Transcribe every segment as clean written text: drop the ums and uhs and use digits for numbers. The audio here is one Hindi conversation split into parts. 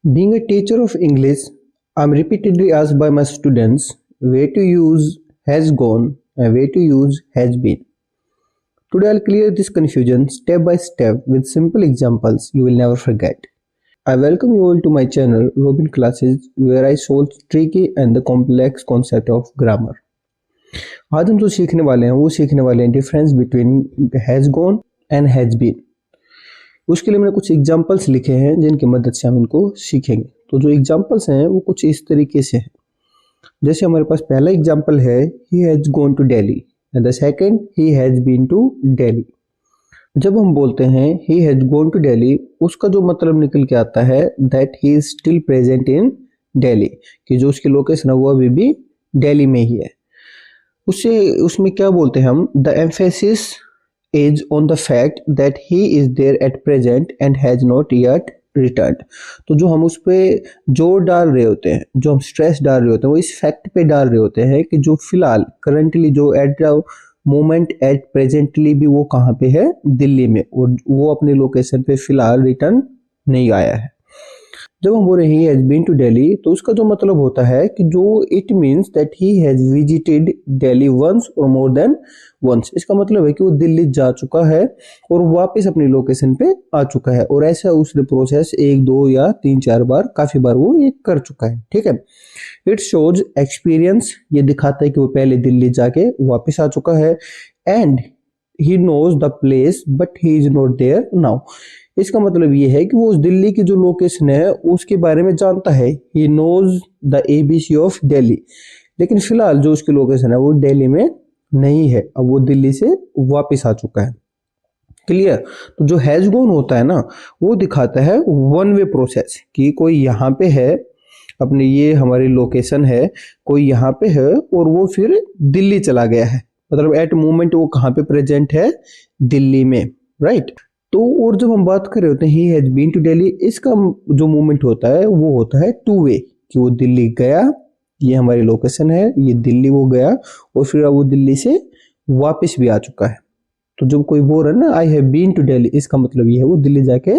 Being a teacher of English, I'm repeatedly asked by my students where to use has gone and where to use has been. Today I'll clear this confusion step by step with simple examples you will never forget. I welcome you all to my channel Robin Classes where I solve tricky and the complex concept of grammar. आज हम जो सीखने वाले हैं वो सीखने वाले हैं difference between has gone and has been. उसके लिए मैंने कुछ एग्जाम्पल्स लिखे हैं जिनकी मदद से हम इनको सीखेंगे। तो जो एग्जाम्पल्स हैं वो कुछ इस तरीके से हैं। जैसे हमारे पास पहला एग्जाम्पल है he has gone to Delhi and the second he has been to Delhi. जब हम बोलते हैं he has gone to Delhi उसका जो मतलब निकल के आता है that he is still present in Delhi, कि जो उसकी लोकेशन है वो अभी भी दिल्ली में ही है। उसमें क्या बोलते हैं हम, the emphasis is on the fact that he is there at present and has not yet returned। तो जो हम उस पर जोर डाल रहे होते हैं, जो हम स्ट्रेस डाल रहे होते हैं वो इस फैक्ट पे डाल रहे होते हैं कि जो फिलहाल करंटली जो at the moment at presently भी वो कहाँ पे है, दिल्ली में, और वो अपने लोकेशन पे फिलहाल रिटर्न नहीं आया है। जब हम बोल रहे हैं he has been to Delhi तो उसका जो मतलब होता है कि जो it means that he has visited Delhi once और मोर देन वंस। इसका मतलब है कि वो दिल्ली जा चुका है और वापस अपनी लोकेशन पे आ चुका है, और ऐसा उसने प्रोसेस 1, 2 या 3, 4 बार, काफी बार वो ये कर चुका है। ठीक है, इट शोज एक्सपीरियंस, ये दिखाता है कि वो पहले दिल्ली जाके वापस आ चुका है। And he knows the place but he is not there now. इसका मतलब ये है कि वो उस दिल्ली की जो लोकेशन है उसके बारे में जानता है, he knows the ABC of Delhi, लेकिन फिलहाल जो उसकी लोकेशन है वो दिल्ली में नहीं है, अब वो दिल्ली से वापस आ चुका है। क्लियर? तो जो हैज गॉन होता है ना वो दिखाता है वन वे प्रोसेस, कि कोई यहाँ पे है, अपने ये हमारी लोकेशन है, कोई यहाँ पे है और वो फिर दिल्ली चला गया है, मतलब एट मोमेंट वो कहाँ पे प्रेजेंट है, दिल्ली में, राइट। तो और जब हम बात कर रहे होते हैं he has been to Delhi, इसका जो मूवमेंट होता है वो होता है टू वे, कि वो दिल्ली गया, ये हमारी लोकेशन है, ये दिल्ली वो गया और फिर वो दिल्ली से वापस भी आ चुका है। तो जब कोई बोल रहा है ना I have been to Delhi, इसका मतलब ये है वो दिल्ली जाके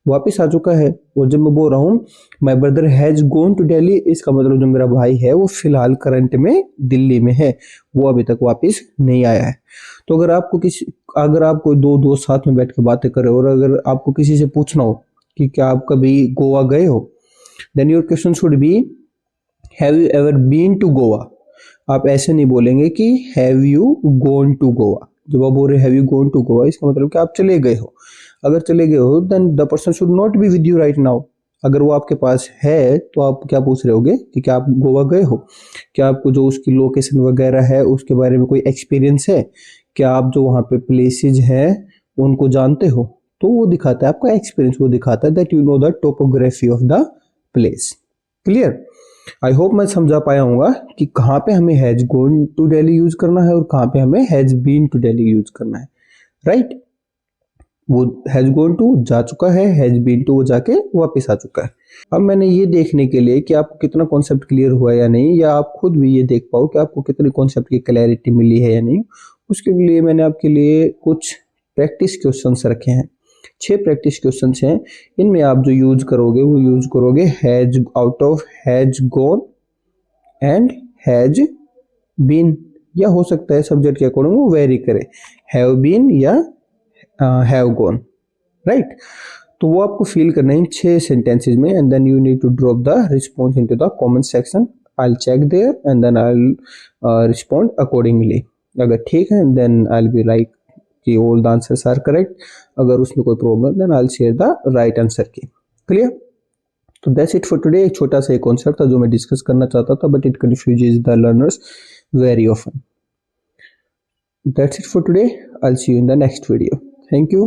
वापस आ चुका है। और जब मैं बोल रहा हूँ my brother has gone to Delhi, इसका मतलब जो मेरा भाई है वो फिलहाल करंट में दिल्ली में है, वो अभी तक वापस नहीं आया है। तो अगर आप कोई दो दोस्त साथ में बैठ के बातें कर रहे हो और अगर आपको किसी से पूछना हो कि क्या आप कभी गोवा गए हो, then your question should be have you ever been to Goa. आप ऐसे नहीं बोलेंगे कि have you gone to Goa. जब आप बोल रहे have you gone to Goa इसका मतलब कि आप चले गए हो। अगर चले गए हो then the person should not be with you right now. अगर वो आपके पास है तो आप क्या पूछ रहे होगे कि क्या आप गोवा गए हो, क्या आपको जो उसकी लोकेशन वगैरह है उसके बारे में कोई एक्सपीरियंस है, क्या आप जो वहाँ पे प्लेसेस हैं उनको जानते हो। तो वो दिखाता है आपका एक्सपीरियंस, वो दिखाता है that you know the topography of the place. Clear? I hope मैं समझा पाया हूँगा कि कहाँ पे हमें has gone to Delhi use करना है और कहाँ पे हमें has been to Delhi use करना है, राइट। वो हैज गॉन टू जा चुका है, हैज बीन टू वो जाके वापस आ चुका है। अब मैंने ये देखने के लिए कि आपको कितना कॉन्सेप्ट क्लियर हुआ या नहीं, या आप खुद भी ये देख पाओ कि आपको कितनी कॉन्सेप्ट की क्लैरिटी मिली है या नहीं, उसके लिए मैंने आपके लिए कुछ प्रैक्टिस क्वेश्चंस रखे हैं। 6 प्रैक्टिस क्वेश्चंस हैं। इनमें आप जो यूज करोगे वो यूज करोगे has out of has gone and has been, या हो सकता है सब्जेक्ट के अकॉर्डिंग वो वेरी करे, हैव बीन या हैव गॉन, राइट। तो वो आपको फील करना है इन 6 सेंटेंसेस में, and then you need to drop the response into the comment section. I will check there and then I will respond accordingly. अगर ठीक है then I will be like कि all the answers are correct. अगर उसमें कोई problem then I will share the right answer की। क्लियर? तो दैट्स इट फॉर टुडे। एक छोटा सा कॉन्सेप्ट था जो मैं डिस्कस करना चाहता था, but it confuses the learners very often. That's it for today. I'll see you in the next video. Thank you.